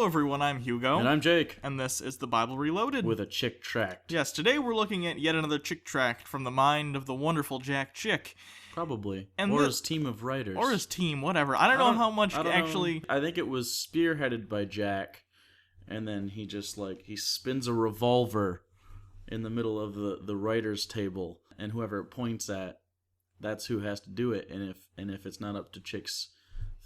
Hello everyone, I'm Hugo. And I'm Jake. And this is the Bible Reloaded. With a chick tract. Yes, today we're looking at yet another chick tract from the mind of the wonderful Jack Chick. Probably. And or his team of writers. Or his team, whatever. I don't know how much actually... I think it was spearheaded by Jack, and then he just, he spins a revolver in the middle of the writer's table, and whoever it points at, that's who has to do it, and if it's not up to Chick's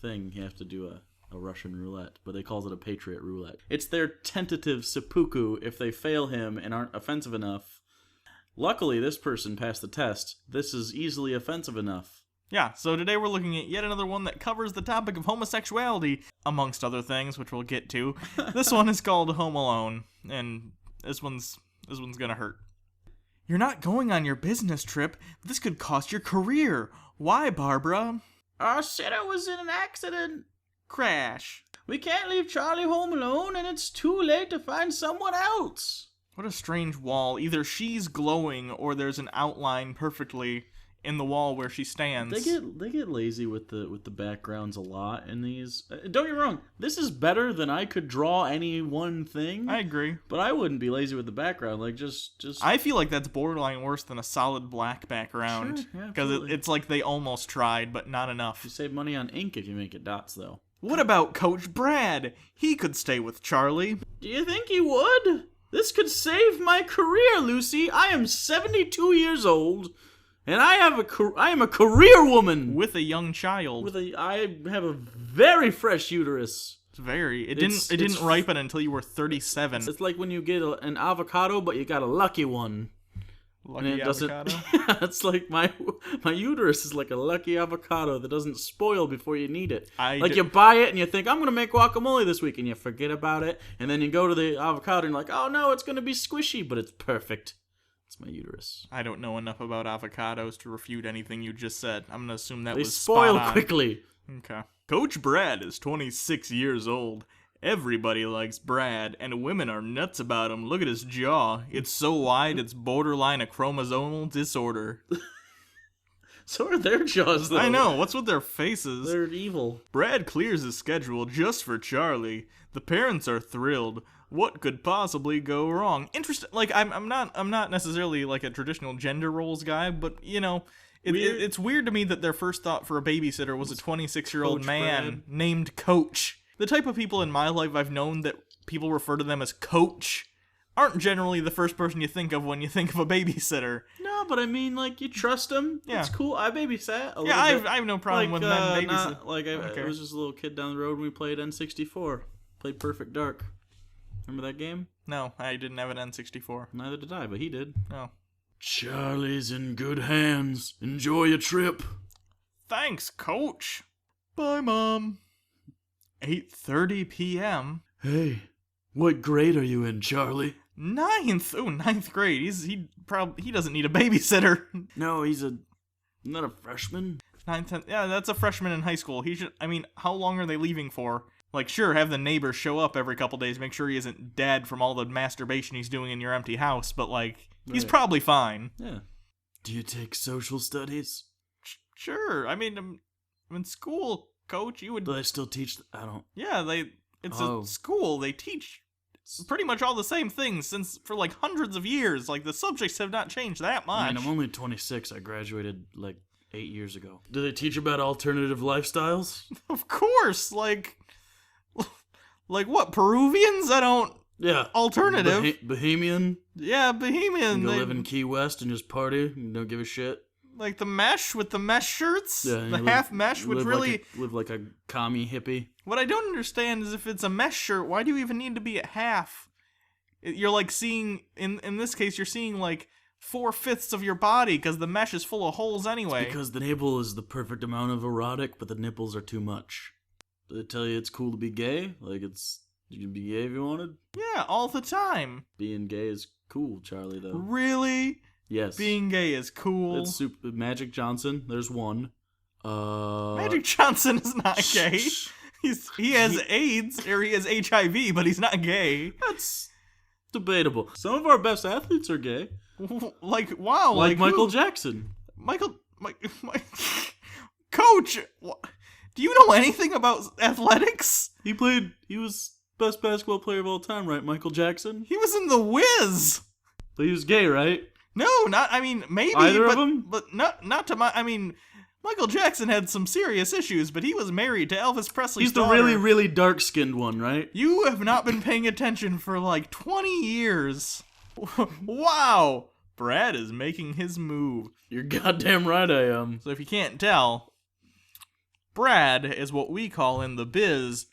thing, you have to do a Russian roulette, but they calls it a Patriot roulette. It's their tentative seppuku if they fail him and aren't offensive enough. Luckily, this person passed the test. This is easily offensive enough. Yeah, so today we're looking at yet another one that covers the topic of homosexuality, amongst other things, which we'll get to. This one is called Home Alone, and this one's gonna hurt. You're not going on your business trip. This could cost your career. Why, Barbara? I said I was in an accident. Crash. We can't leave Charlie home alone, and it's too late to find someone else. What a strange wall. Either she's glowing, or there's an outline perfectly in the wall where she stands. They get lazy with the backgrounds a lot in these. Don't get me wrong, this is better than I could draw any one thing. I agree. But I wouldn't be lazy with the background. Just. I feel like that's borderline worse than a solid black background. Sure, yeah, because it's like they almost tried, but not enough. You save money on ink if you make it dots, though. What about Coach Brad? He could stay with Charlie. Do you think he would? This could save my career, Lucy. I am 72 years old, and I am a career woman with a young child. I have a very fresh uterus. It didn't ripen until you were 37. It's like when you get an avocado, but you got a lucky one. Lucky avocado? Yeah, it's like my uterus is like a lucky avocado that doesn't spoil before you need it. You buy it and you think, I'm going to make guacamole this week, and you forget about it, and then you go to the avocado and you're like, oh no, it's going to be squishy, but it's perfect. It's my uterus. I don't know enough about avocados to refute anything you just said. I'm going to assume that they was spoil spot on. Quickly. Okay. Coach Brad is 26 years old. Everybody likes Brad, and women are nuts about him. Look at his jaw. It's so wide, it's borderline a chromosomal disorder. So are their jaws, though. I know. What's with their faces? They're evil. Brad clears his schedule just for Charlie. The parents are thrilled. What could possibly go wrong? Interesting. I'm not necessarily like a traditional gender roles guy, but it's weird to me that their first thought for a babysitter was a 26-year-old man Brad. named Coach. The type of people in my life I've known that people refer to them as Coach aren't generally the first person you think of when you think of a babysitter. No, but I mean, you trust them. Yeah. It's cool. I babysat a little bit. I have no problem with men babysitting. I was just a little kid down the road when we played N64. Played Perfect Dark. Remember that game? No, I didn't have an N64. Neither did I, but he did. Oh. Charlie's in good hands. Enjoy your trip. Thanks, Coach. Bye, Mom. 8:30 p.m. Hey, what grade are you in, Charlie? Ninth. Oh, ninth grade. He doesn't need a babysitter. No, he's not a freshman. Ninth. Yeah, that's a freshman in high school. How long are they leaving for? Sure, have the neighbors show up every couple days, make sure he isn't dead from all the masturbation he's doing in your empty house, but he's probably fine. Yeah. Do you take social studies? Sure. I'm in school, Coach. You would. Do they still teach? I don't. Yeah, it's a school. They teach pretty much all the same things for hundreds of years. The subjects have not changed that much. I'm only 26. I graduated 8 years ago. Do they teach about alternative lifestyles? Of course. What, Peruvians? I don't... Yeah. Alternative. Bohemian? Yeah, Bohemian. You go live in Key West and just party and don't give a shit? The mesh with the mesh shirts? Yeah. The half mesh, which really... Live like a commie hippie. What I don't understand is if it's a mesh shirt, why do you even need to be at half? You're seeing... In this case, you're seeing 4/5 of your body because the mesh is full of holes anyway. It's because the nipple is the perfect amount of erotic, but the nipples are too much. Do they tell you it's cool to be gay? You can be gay if you wanted? Yeah, all the time. Being gay is cool, Charlie, though. Really? Yes. Being gay is cool. It's super. Magic Johnson, there's one. Magic Johnson is not gay. He has AIDS, or he has HIV, but he's not gay. That's debatable. Some of our best athletes are gay. Wow. Like Michael Jackson. Coach, do you know anything about athletics? He was Best basketball player of all time, right, Michael Jackson? He was in The Wiz. But he was gay, right? No, not. I mean, maybe Either but, of them? but not to my. I mean, Michael Jackson had some serious issues, but he was married to Elvis Presley's He's the daughter. really, really dark-skinned one, right? You have not been paying attention for like 20 years. Wow, Brad is making his move. You're goddamn right I am. So if you can't tell, Brad is what we call in the biz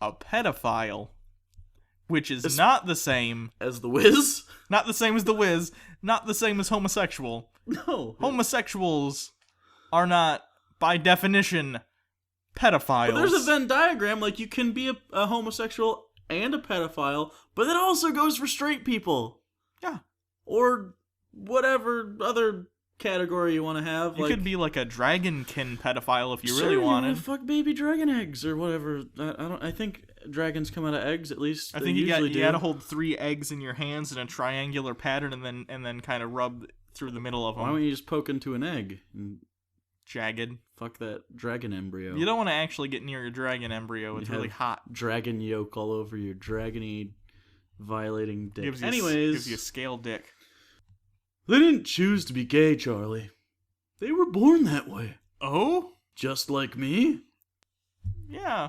a pedophile, which is not the same. As the Wiz? Not the same as the Wiz, not the same as homosexual. No. Homosexuals are not, by definition, pedophiles. But there's a Venn diagram, like you can be a homosexual and a pedophile, but that also goes for straight people. Yeah. Or whatever other category you want to have. You like, could be like a dragonkin pedophile if you really sure, wanted. Fuck baby dragon eggs or whatever. I think dragons come out of eggs, at least. I think you got to hold 3 eggs in your hands in a triangular pattern and then kind of rub through the middle of them. Why don't you just poke into an egg and jagged? Fuck that dragon embryo. You don't want to actually get near your dragon embryo. It's really hot. Dragon yolk all over your dragony violating dick. Gives you a scale dick. They didn't choose to be gay, Charlie. They were born that way. Oh? Just like me? Yeah.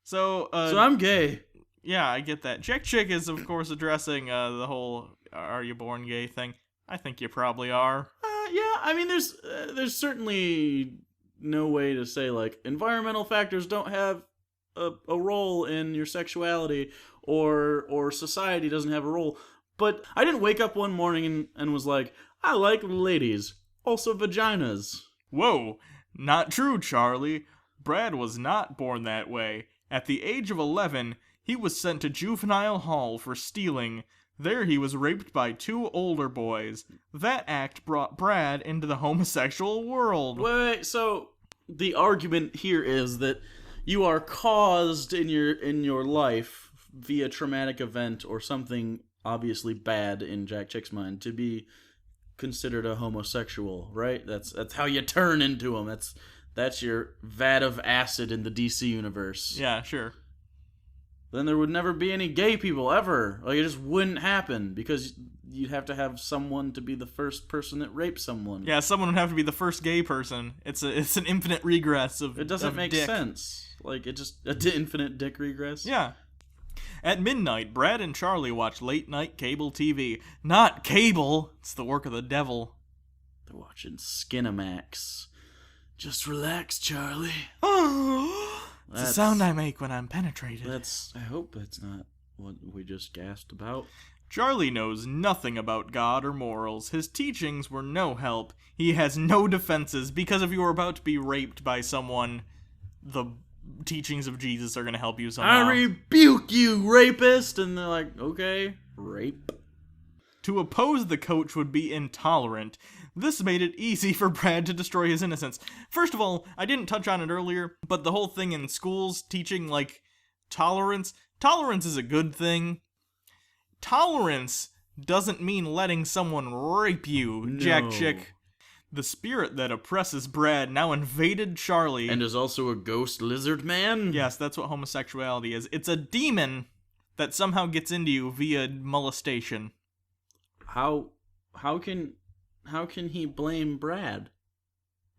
So I'm gay. Yeah, I get that. Jack Chick is, of course, addressing the whole "are you born gay" thing. I think you probably are. Yeah, I mean, there's certainly no way to say, like, environmental factors don't have a role in your sexuality, or society doesn't have a role. But I didn't wake up one morning and was like, I like ladies, also vaginas. Whoa, not true, Charlie. Brad was not born that way. At the age of 11, he was sent to juvenile hall for stealing. There he was raped by 2 older boys. That act brought Brad into the homosexual world. Wait, so the argument here is that you are caused in your life via traumatic event or something obviously bad in Jack Chick's mind to be considered a homosexual, right? That's how you turn into him. That's your vat of acid in the DC universe. Yeah, sure. Then there would never be any gay people ever. Like, it just wouldn't happen because you'd have to have someone to be the first person that raped someone. Yeah, someone would have to be the first gay person. It's an infinite regress of It doesn't make dick. sense. Like, it just infinite dick regress. Yeah. At midnight, Brad and Charlie watch late-night cable TV. Not cable. It's the work of the devil. They're watching Skinamax. Just relax, Charlie. It's the sound I make when I'm penetrated. I hope that's not what we just gasped about. Charlie knows nothing about God or morals. His teachings were no help. He has no defenses, because if you are about to be raped by someone, the teachings of Jesus are going to help you somehow. I rebuke you, rapist! And they're like, okay, rape. To oppose the coach would be intolerant. This made it easy for Brad to destroy his innocence. First of all, I didn't touch on it earlier, but the whole thing in schools teaching, like, tolerance is a good thing. Tolerance doesn't mean letting someone rape you, No. Jack Chick. The spirit that oppresses Brad now invaded Charlie. And is also a ghost lizard man? Yes, that's what homosexuality is. It's a demon that somehow gets into you via molestation. How can he blame Brad?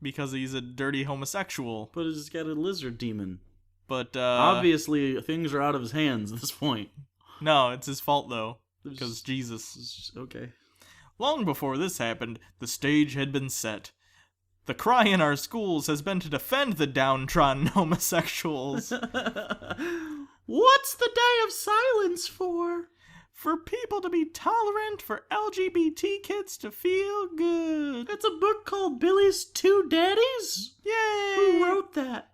Because he's a dirty homosexual. But he's got a lizard demon. But, obviously, things are out of his hands at this point. No, it's his fault, though. Because Jesus. Okay. Long before this happened, the stage had been set. The cry in our schools has been to defend the downtrodden homosexuals. What's the day of silence for? For people to be tolerant, for LGBT kids to feel good. It's a book called Billy's Two Daddies? Yay! Who wrote that?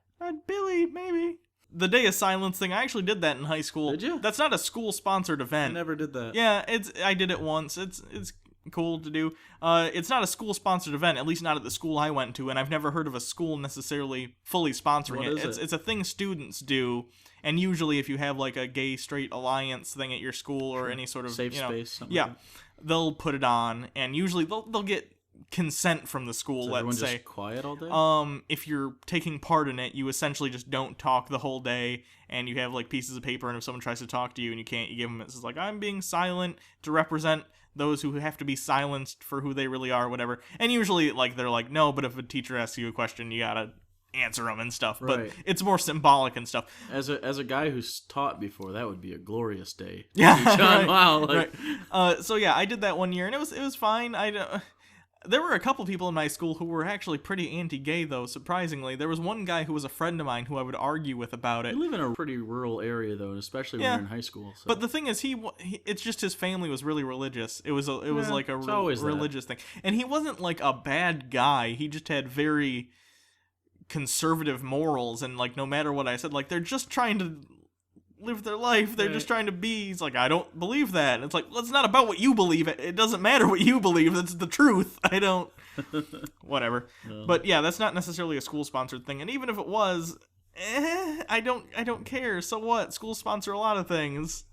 Billy, maybe. The Day of Silence thing, I actually did that in high school. Did you? That's not a school-sponsored event. I never did that. Yeah, I did it once. It's cool to do. It's not a school-sponsored event, at least not at the school I went to, and I've never heard of a school necessarily fully sponsoring What it. is it? It's a thing students do, and usually if you have like a gay-straight alliance thing at your school or any sort of Safe space, something yeah, like that. they'll put it on, and usually they'll get consent from the school, let's say. Just quiet all day? If you're taking part in it, you essentially just don't talk the whole day, and you have, like, pieces of paper, and if someone tries to talk to you and you can't, you give them, it says, like, I'm being silent to represent those who have to be silenced for who they really are, whatever. And usually, like, they're like, no, but if a teacher asks you a question, you gotta answer them and stuff. Right. But it's more symbolic and stuff. As a guy who's taught before, that would be a glorious day. Yeah. John, wow. Like... Right. So yeah, I did that one year, and it was fine. There were a couple people in my school who were actually pretty anti-gay, though, surprisingly. There was one guy who was a friend of mine who I would argue with about it. You live in a pretty rural area, though, especially when you're in high school. So. But the thing is, it's just his family was really religious. It was like a religious thing. And he wasn't like a bad guy. He just had very conservative morals, and like no matter what I said, like they're just trying to live their life. They're just trying to be. He's like, I don't believe that. And it's like, well, it's not about what you believe. It doesn't matter what you believe. That's the truth. I don't. Whatever. No. But yeah, that's not necessarily a school sponsored thing. And even if it was, I don't care. So what? Schools sponsor a lot of things.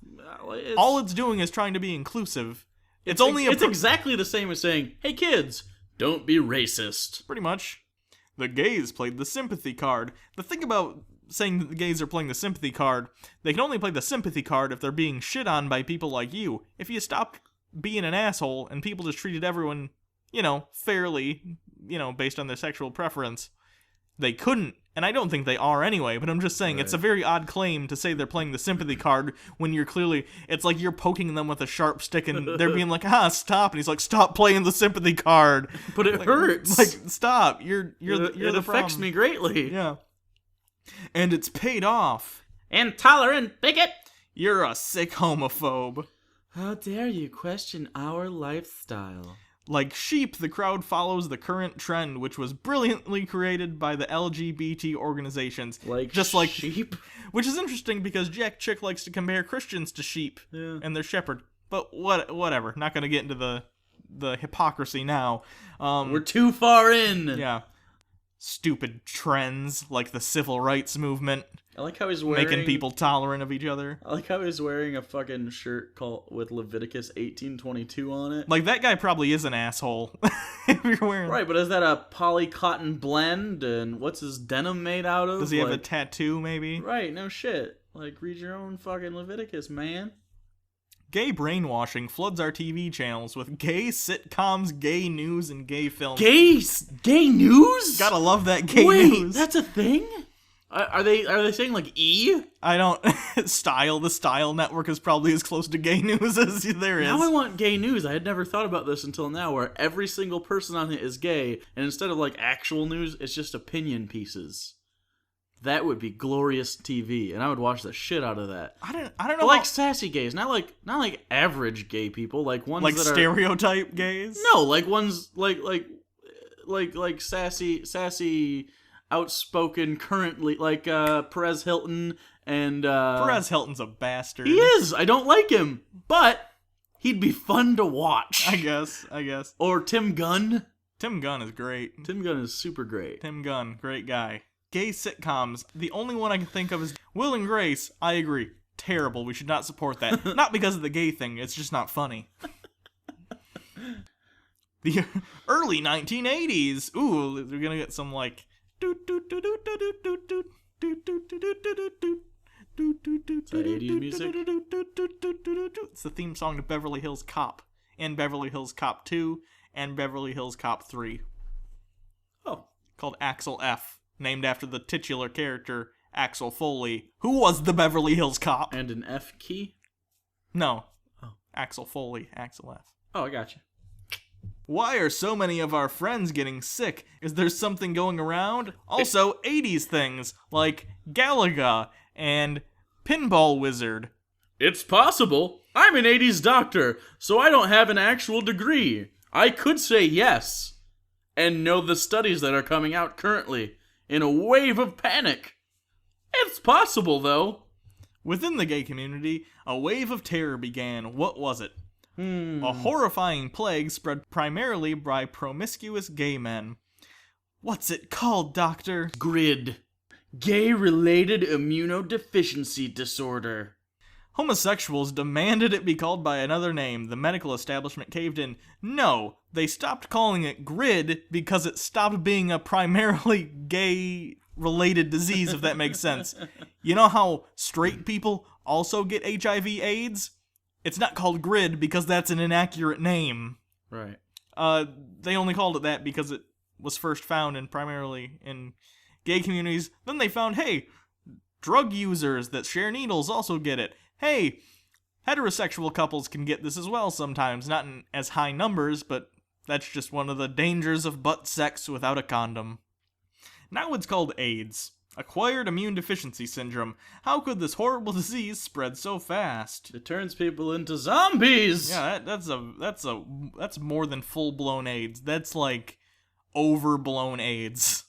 All it's doing is trying to be inclusive. It's exactly the same as saying, hey kids, don't be racist. Pretty much. The gays played the sympathy card. The thing about saying that the gays are playing the sympathy card, they can only play the sympathy card if they're being shit on by people like you. If you stopped being an asshole and people just treated everyone, fairly, based on their sexual preference, they couldn't. And I don't think they are anyway, but I'm just saying It's a very odd claim to say they're playing the sympathy card when you're clearly, it's like you're poking them with a sharp stick and they're being like, stop. And he's like, stop playing the sympathy card. But it hurts. Like, stop. You're it affects me greatly. Yeah. And it's paid off. Intolerant bigot. You're a sick homophobe. How dare you question our lifestyle? Like Cheape, the crowd follows the current trend, which was brilliantly created by the LGBT organizations. Like sheep? Which is interesting because Jack Chick likes to compare Christians to sheep and their shepherd. But whatever. Not going to get into the hypocrisy now. We're too far in. Yeah. Stupid trends like the civil rights movement. I like how he's making people tolerant of each other. I like how he's wearing a fucking shirt with Leviticus 18:22 on it. Like, that guy probably is an asshole. If you're wearing... Right, but is that a poly cotton blend? And what's his denim made out of? Does he have a tattoo, maybe? Right, no shit. Like, read your own fucking Leviticus, man. Gay brainwashing floods our TV channels with gay sitcoms, gay news, and gay films. Gay news? Gotta love that gay news. Wait, that's a thing? Are they saying like E? I don't. The Style Network is probably as close to gay news as there is. Now I want gay news. I had never thought about this until now, where every single person on it is gay, and instead of like actual news, it's just opinion pieces. That would be glorious TV, and I would watch the shit out of that. I don't know. But like sassy gays, not like average gay people, like ones like that stereotype gays. No, like ones like sassy, outspoken, currently like Perez Hilton and Perez Hilton's a bastard. He is. I don't like him, but he'd be fun to watch. I guess. Or Tim Gunn. Tim Gunn is great. Tim Gunn is super great. Tim Gunn, great guy. Gay sitcoms. The only one I can think of is Will and Grace. I agree. Terrible. We should not support that. Not because of the gay thing. It's just not funny. The early 1980s. Ooh, we're gonna get some like. Is that 80s music? It's the theme song to Beverly Hills Cop and Beverly Hills Cop 2 and Beverly Hills Cop 3. Oh, called Axel F. Named after the titular character, Axel Foley, who was the Beverly Hills Cop. And an F key? No. Oh. Axel Foley, Axel F. Oh, I gotcha. Why are so many of our friends getting sick? Is there something going around? Also, 80s things, like Galaga and Pinball Wizard. It's possible. I'm an 80s doctor, so I don't have an actual degree. I could say yes, and know the studies that are coming out currently. In a wave of panic. It's possible, though. Within the gay community, a wave of terror began. What was it? A horrifying plague spread primarily by promiscuous gay men. What's it called, Doctor? GRID. Gay-related immunodeficiency disorder. Homosexuals demanded it be called by another name. The medical establishment caved in. No, they stopped calling it GRID because it stopped being a primarily gay-related disease, if that makes sense. You know how straight people also get HIV/AIDS? It's not called GRID because that's an inaccurate name. Right. They only called it that because it was first found in primarily in gay communities. Then they found, hey, drug users that share needles also get it. Hey, heterosexual couples can get this as well sometimes, not in as high numbers, but that's just one of the dangers of butt sex without a condom. Now it's called AIDS, acquired immune deficiency syndrome. How could this horrible disease spread so fast? It turns people into zombies. Yeah, that's more than full-blown AIDS. That's like overblown AIDS.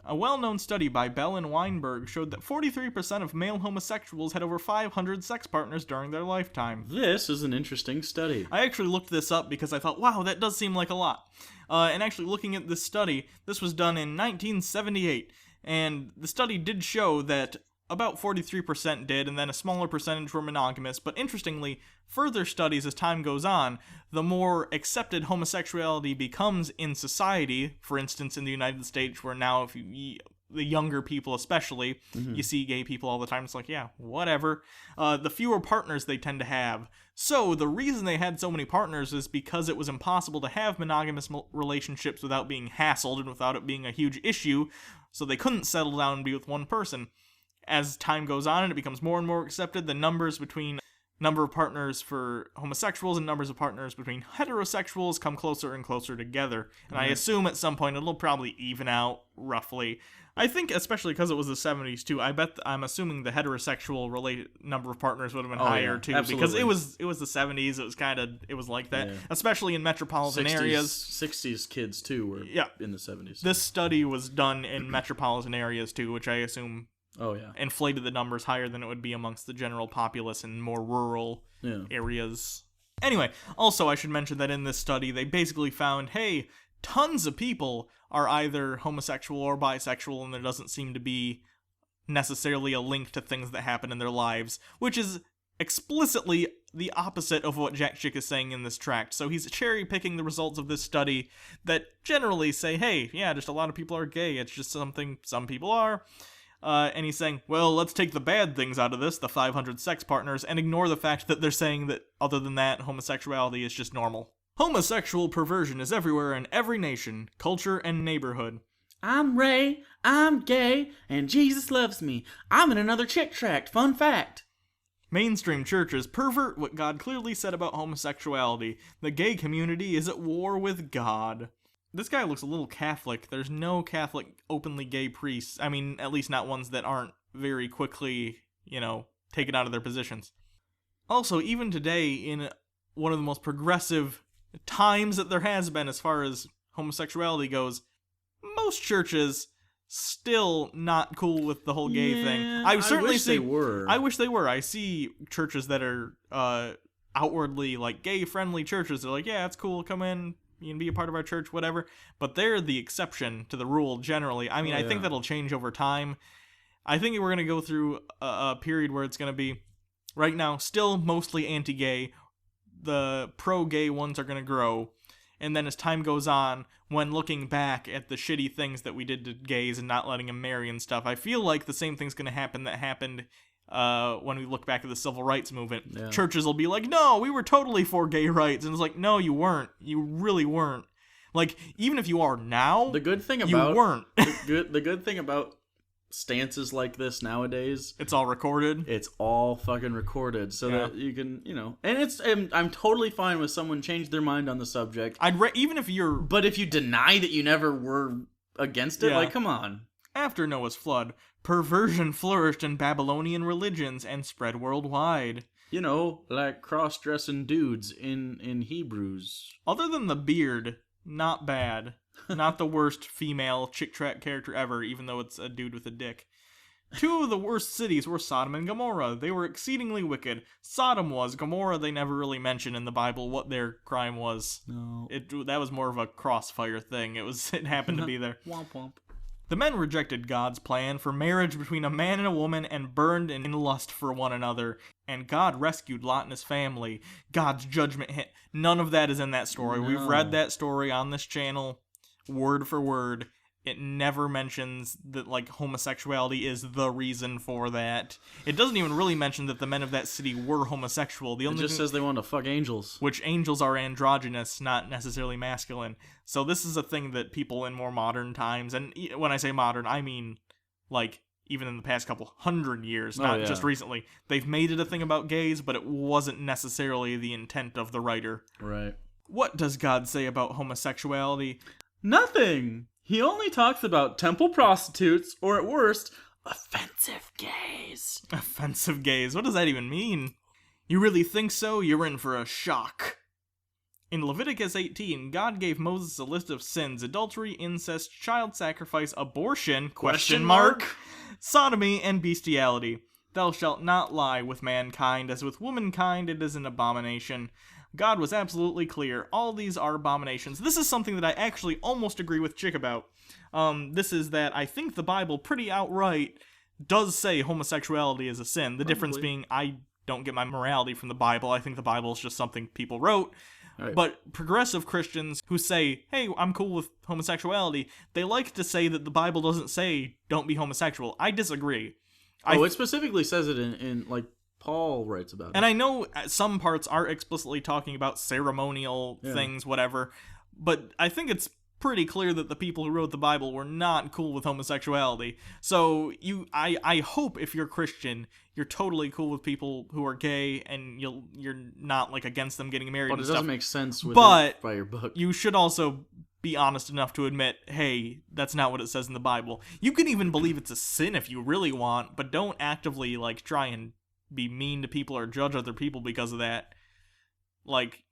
A well-known study by Bell and Weinberg showed that 43% of male homosexuals had over 500 sex partners during their lifetime. This is an interesting study. I actually looked this up because I thought, wow, that does seem like a lot. And actually looking at this study, this was done in 1978, and the study did show that about 43% did, and then a smaller percentage were monogamous, but interestingly, further studies as time goes on, the more accepted homosexuality becomes in society, for instance, in the United States, where now if you, the younger people especially, you see gay people all the time, it's like, yeah, whatever, the fewer partners they tend to have. So, the reason they had so many partners is because it was impossible to have monogamous relationships without being hassled and without it being a huge issue, so they couldn't settle down and be with one person. As time goes on and it becomes more and more accepted, the numbers between number of partners for homosexuals and numbers of partners between heterosexuals come closer and closer together. And I assume at some point it'll probably even out roughly. I think especially because it was the 70s too, I'm assuming the heterosexual related number of partners would have been higher too. Absolutely. Because it was the 70s, it was like that. Yeah. Especially in metropolitan areas. 60s kids too were in the 70s. This study was done in metropolitan areas too, which I assume inflated the numbers higher than it would be amongst the general populace in more rural areas. Anyway, also I should mention that in this study, they basically found, hey, tons of people are either homosexual or bisexual, and there doesn't seem to be necessarily a link to things that happen in their lives, which is explicitly the opposite of what Jack Chick is saying in this tract. So he's cherry-picking the results of this study that generally say, hey, yeah, just a lot of people are gay, it's just something some people are. And he's saying, well, let's take the bad things out of this, the 500 sex partners, and ignore the fact that they're saying that, other than that, homosexuality is just normal. Homosexual perversion is everywhere in every nation, culture, and neighborhood. I'm Ray, I'm gay, and Jesus loves me. I'm in another Chick tract, fun fact. Mainstream churches pervert what God clearly said about homosexuality. The gay community is at war with God. This guy looks a little Catholic. There's no Catholic openly gay priests. I mean, at least not ones that aren't very quickly, taken out of their positions. Also, even today, in one of the most progressive times that there has been as far as homosexuality goes, most churches still not cool with the whole gay thing. I wish they were. I wish they were. I see churches that are outwardly like gay-friendly churches. They're like, yeah, it's cool, come in. You can be a part of our church, whatever. But they're the exception to the rule generally. I mean, I think that'll change over time. I think we're going to go through a period where it's going to be, right now, still mostly anti-gay. The pro-gay ones are going to grow. And then as time goes on, when looking back at the shitty things that we did to gays and not letting them marry and stuff, I feel like the same thing's going to happen that happened when we look back at the civil rights movement. Yeah. Churches will be like, no, we were totally for gay rights. And it's like, no, you weren't. You really weren't. Like, even if you are now, the good thing about you weren't. the good thing about stances like this nowadays, it's all recorded. It's all fucking recorded, so that you can, and I'm totally fine with someone change their mind on the subject. Even if you're, but if you deny that you never were against it, like, come on. After Noah's flood, perversion flourished in Babylonian religions and spread worldwide. Like cross-dressing dudes in Hebrews. Other than the beard, not bad. Not the worst female chick tract character ever, even though it's a dude with a dick. Two of the worst cities were Sodom and Gomorrah. They were exceedingly wicked. Sodom was. Gomorrah, they never really mention in the Bible what their crime was. No. That was more of a crossfire thing. It happened to be there. Womp womp. The men rejected God's plan for marriage between a man and a woman and burned in lust for one another. And God rescued Lot and his family. God's judgment hit. None of that is in that story. No. We've read that story on this channel, word for word. It never mentions that, like, homosexuality is the reason for that. It doesn't even really mention that the men of that city were homosexual. It just says they want to fuck angels. Which angels are androgynous, not necessarily masculine. So this is a thing that people in more modern times, and when I say modern, I mean, like, even in the past couple hundred years, not just recently, they've made it a thing about gays, but it wasn't necessarily the intent of the writer. Right. What does God say about homosexuality? Nothing! He only talks about temple prostitutes, or at worst, offensive gays. Offensive gays? What does that even mean? You really think so? You're in for a shock. In Leviticus 18, God gave Moses a list of sins: adultery, incest, child sacrifice, abortion, question mark, sodomy, and bestiality. Thou shalt not lie with mankind, as with womankind it is an abomination. God was absolutely clear. All these are abominations. This is something that I actually almost agree with Chick about. This is that I think the Bible pretty outright does say homosexuality is a sin. The difference being I don't get my morality from the Bible. I think the Bible is just something people wrote. Right. But progressive Christians who say, hey, I'm cool with homosexuality, they like to say that the Bible doesn't say don't be homosexual. I disagree. It specifically says it in like, Paul writes about it. And I know some parts are explicitly talking about ceremonial things, whatever, but I think it's pretty clear that the people who wrote the Bible were not cool with homosexuality. So I hope if you're Christian, you're totally cool with people who are gay and you're not like against them getting married. But and it stuff. doesn't make sense with by your book. You should also be honest enough to admit, hey, that's not what it says in the Bible. You can even believe it's a sin if you really want, but don't actively like try and be mean to people or judge other people because of that. Like,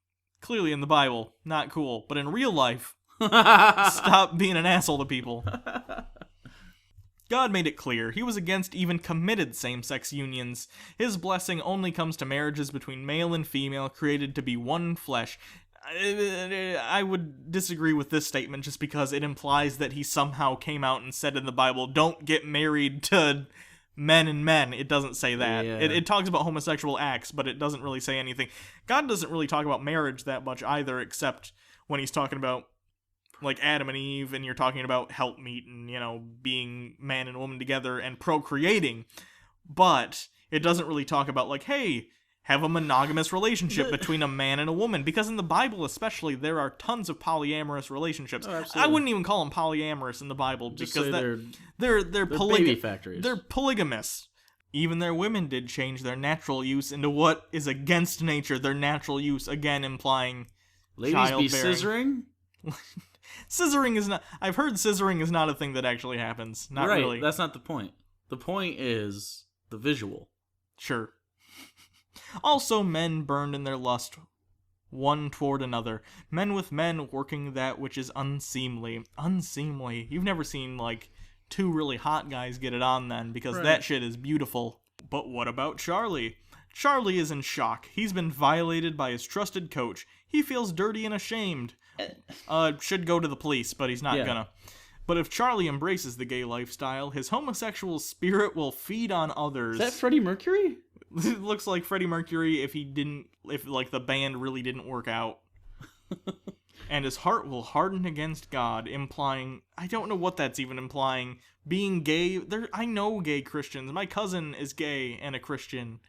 clearly in the Bible, not cool. But in real life, stop being an asshole to people. God made it clear he was against even committed same-sex unions. His blessing only comes to marriages between male and female created to be one flesh. I would disagree with this statement just because it implies that he somehow came out and said in the Bible, don't get married to men and men. It doesn't say that. Yeah. It talks about homosexual acts, but it doesn't really say anything. God doesn't really talk about marriage that much either, except when he's talking about like Adam and Eve, and you're talking about helpmeet and, you know, being man and woman together and procreating. But it doesn't really talk about like, hey, have a monogamous relationship between a man and a woman, because in the Bible especially there are tons of polyamorous relationships. I wouldn't even call them polyamorous in the Bible because they're baby factories. They're polygamous. Even their women did change their natural use into what is against nature. Their natural use, again implying ladies childbearing. Be scissoring. Scissoring is not. I've heard scissoring is not a thing that actually happens. Not right, really. That's not the point. The point is the visual. Sure. Also, men burned in their lust one toward another. Men with men working that which is unseemly. Unseemly. You've never seen, like, two really hot guys get it on then, because that shit is beautiful. But what about Charlie? Charlie is in shock. He's been violated by his trusted coach. He feels dirty and ashamed. Should go to the police, but he's not gonna. But if Charlie embraces the gay lifestyle, his homosexual spirit will feed on others. Is that Freddie Mercury? It looks like Freddie Mercury if like the band really didn't work out. And his heart will harden against God, implying, I don't know what that's even implying. Being gay, I know gay Christians. My cousin is gay and a Christian.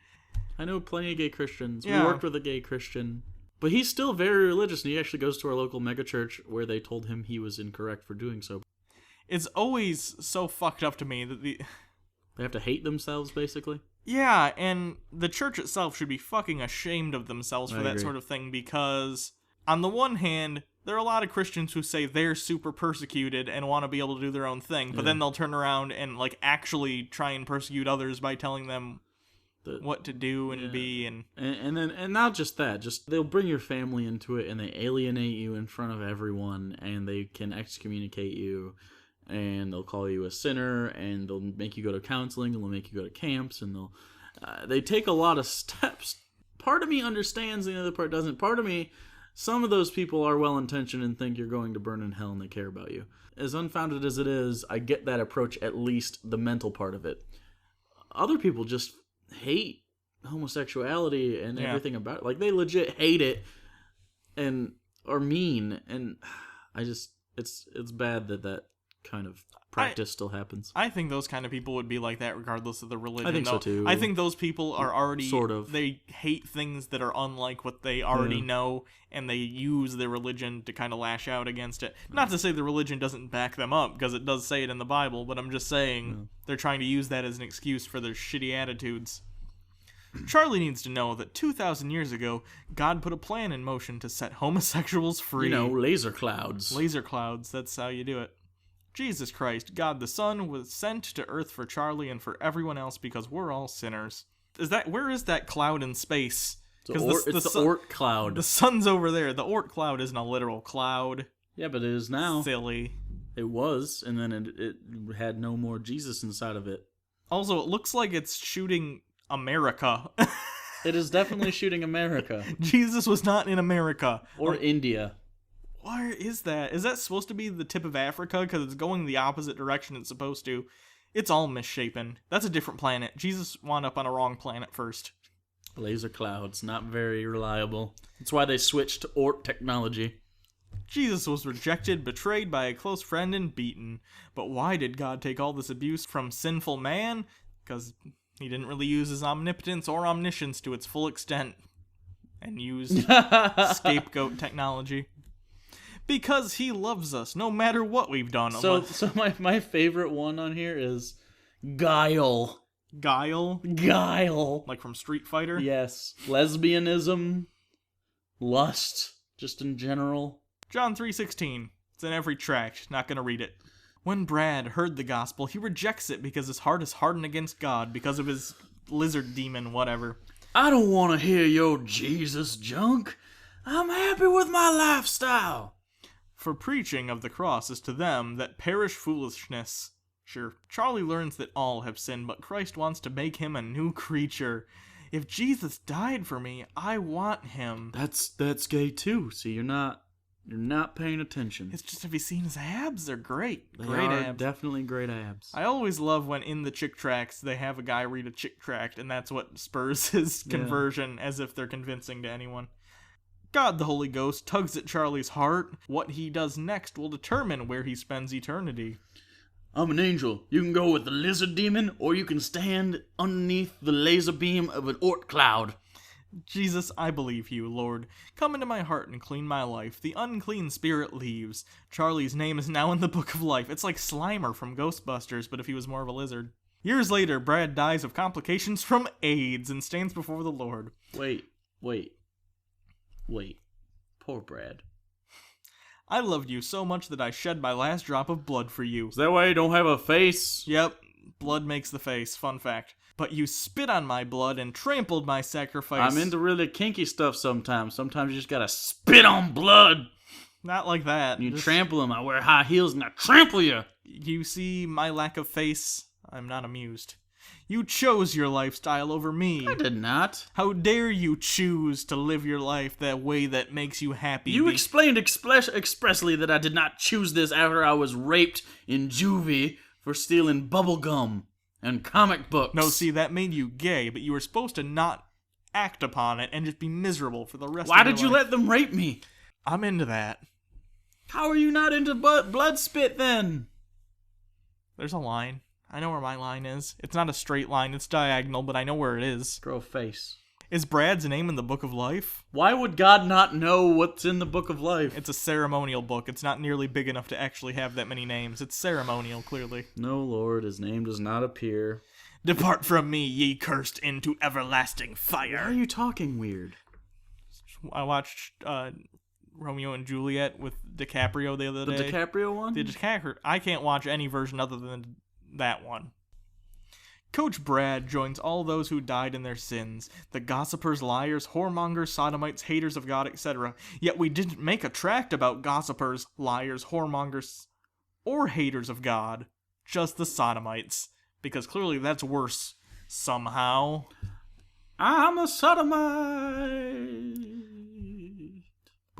I know plenty of gay Christians. Yeah. We worked with a gay Christian. But he's still very religious, and he actually goes to our local megachurch where they told him he was incorrect for doing so. It's always so fucked up to me that they have to hate themselves, basically. Yeah, and the church itself should be fucking ashamed of themselves for that sort of thing, because on the one hand, there are a lot of Christians who say they're super persecuted and want to be able to do their own thing, but then they'll turn around and like actually try and persecute others by telling them what to do and be, and not just that, just they'll bring your family into it and they alienate you in front of everyone, and they can excommunicate you, and they'll call you a sinner, and they'll make you go to counseling, and they'll make you go to camps, and they take a lot of steps. Part of me understands, the other part doesn't. Part of me Some of those people are well-intentioned and think you're going to burn in hell and they care about you. As unfounded as it is, I get that approach, at least the mental part of it. Other people just hate homosexuality and everything about it. Like, they legit hate it and are mean. And I just, it's bad that kind of practice still happens. I think those kind of people would be like that regardless of the religion. I think so too. I think those people are already sort of. They hate things that are unlike what they already know, and they use their religion to kind of lash out against it. Not to say the religion doesn't back them up, because it does say it in the Bible, but I'm just saying they're trying to use that as an excuse for their shitty attitudes. Charlie needs to know that 2,000 years ago, God put a plan in motion to set homosexuals free. Laser clouds. Laser clouds, that's how you do it. Jesus Christ, God the Son, was sent to Earth for Charlie and for everyone else because we're all sinners. Where is that cloud in space? It's the Oort cloud. The sun's over there. The Oort cloud isn't a literal cloud. Yeah, but it is now. Silly. It was, and then it had no more Jesus inside of it. Also, it looks like it's shooting America. It is definitely shooting America. Jesus was not in America. Or India. Where is that? Is that supposed to be the tip of Africa? Because it's going the opposite direction it's supposed to. It's all misshapen. That's a different planet. Jesus wound up on a wrong planet first. Laser clouds, not very reliable. That's why they switched to Oort technology. Jesus was rejected, betrayed by a close friend, and beaten. But why did God take all this abuse from sinful man? Because he didn't really use his omnipotence or omniscience to its full extent. And used scapegoat technology. Because he loves us, no matter what we've done. So my favorite one on here is Guile. Guile? Guile. Like from Street Fighter? Yes. Lesbianism. Lust. Just in general. John 3:16. It's in every tract. Not gonna read it. When Brad heard the gospel, he rejects it because his heart is hardened against God because of his lizard demon, whatever. I don't want to hear your Jesus junk. I'm happy with my lifestyle. For preaching of the cross is to them that perish foolishness. Sure, Charlie learns that all have sinned, but Christ wants to make him a new creature. If Jesus died for me, I want him. That's gay too. See, you're not paying attention. It's just, have you seen his abs? They're great. They great are abs. Definitely great abs. I always love when in the chick tracts they have a guy read a chick tract, and that's what spurs his conversion, as if they're convincing to anyone. God the Holy Ghost tugs at Charlie's heart. What he does next will determine where he spends eternity. I'm an angel. You can go with the lizard demon, or you can stand underneath the laser beam of an Oort cloud. Jesus, I believe you, Lord. Come into my heart and clean my life. The unclean spirit leaves. Charlie's name is now in the book of life. It's like Slimer from Ghostbusters, but if he was more of a lizard. Years later, Brad dies of complications from AIDS and stands before the Lord. Wait. Poor Brad. I loved you so much that I shed my last drop of blood for you. Is that why you don't have a face? Yep, blood makes the face. Fun fact. But you spit on my blood and trampled my sacrifice. I'm into really kinky stuff sometimes. Sometimes you just gotta spit on blood. Not like that. You trample them. I wear high heels and I trample you. You see my lack of face? I'm not amused. You chose your lifestyle over me. I did not. How dare you choose to live your life that way that makes you happy? You explained expressly that I did not choose this after I was raped in juvie for stealing bubble gum and comic books. No, see, that made you gay, but you were supposed to not act upon it and just be miserable for the rest of your life. Why did you let them rape me? I'm into that. How are you not into blood spit then? There's a line. I know where my line is. It's not a straight line, it's diagonal, but I know where it is. Grow a face. Is Brad's name in the Book of Life? Why would God not know what's in the Book of Life? It's a ceremonial book. It's not nearly big enough to actually have that many names. It's ceremonial, clearly. No, Lord, his name does not appear. Depart from me, ye cursed, into everlasting fire. Why are you talking weird? I watched Romeo and Juliet with DiCaprio the other day. The DiCaprio one? The DiCaprio. I can't watch any version other than that one. Coach Brad joins all those who died in their sins, the gossipers, liars, whoremongers, sodomites, haters of God, etc. Yet we didn't make a tract about gossipers, liars, whoremongers, or haters of God, just the sodomites, because clearly that's worse somehow. I'm a sodomite.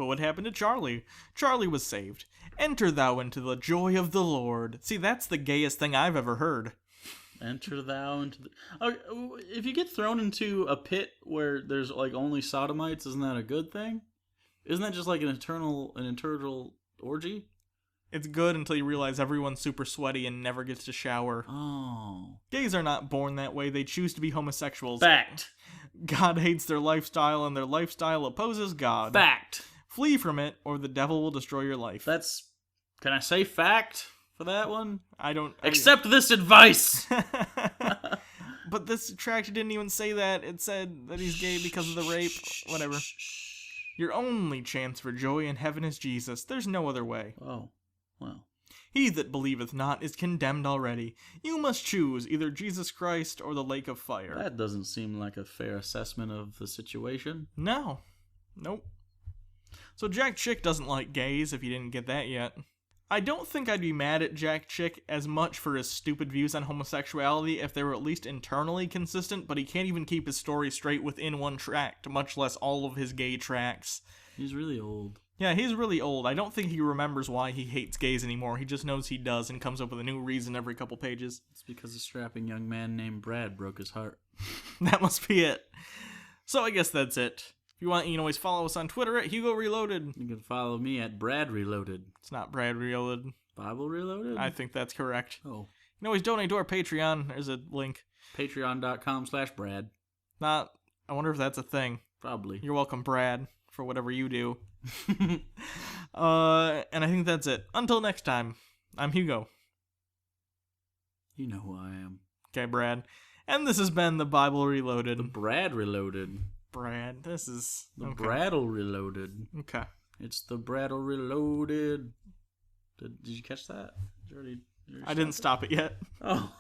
But what happened to Charlie? Charlie was saved. Enter thou into the joy of the Lord. See, that's the gayest thing I've ever heard. Enter thou into the... Oh, if you get thrown into a pit where there's like only sodomites, isn't that a good thing? Isn't that just like an eternal orgy? It's good until you realize everyone's super sweaty and never gets to shower. Oh. Gays are not born that way. They choose to be homosexuals. Fact. God hates their lifestyle, and their lifestyle opposes God. Fact. Flee from it, or the devil will destroy your life. Can I say fact for that one? Accept this advice! But this tract didn't even say that. It said that he's gay because of the rape. Whatever. Your only chance for joy in heaven is Jesus. There's no other way. Oh, well. He that believeth not is condemned already. You must choose either Jesus Christ or the lake of fire. That doesn't seem like a fair assessment of the situation. No. Nope. So Jack Chick doesn't like gays, if you didn't get that yet. I don't think I'd be mad at Jack Chick as much for his stupid views on homosexuality if they were at least internally consistent, but he can't even keep his story straight within one tract, much less all of his gay tracts. He's really old. Yeah, he's really old. I don't think he remembers why he hates gays anymore. He just knows he does and comes up with a new reason every couple pages. It's because a strapping young man named Brad broke his heart. That must be it. So I guess that's it. If you want, you can always follow us on Twitter at Hugo Reloaded. You can follow me at Brad Reloaded. It's not Brad Reloaded. Bible Reloaded? I think that's correct. Oh. You can always donate to our Patreon. There's a link. Patreon.com/Brad. I wonder if that's a thing. Probably. You're welcome, Brad, for whatever you do. And I think that's it. Until next time, I'm Hugo. You know who I am. Okay, Brad. And this has been the Bible Reloaded. The Brad Reloaded. Brad, this is... The Bradle Reloaded. Okay. It's the Bradle Reloaded. Did you catch that? Did you already I didn't stop it yet. Oh.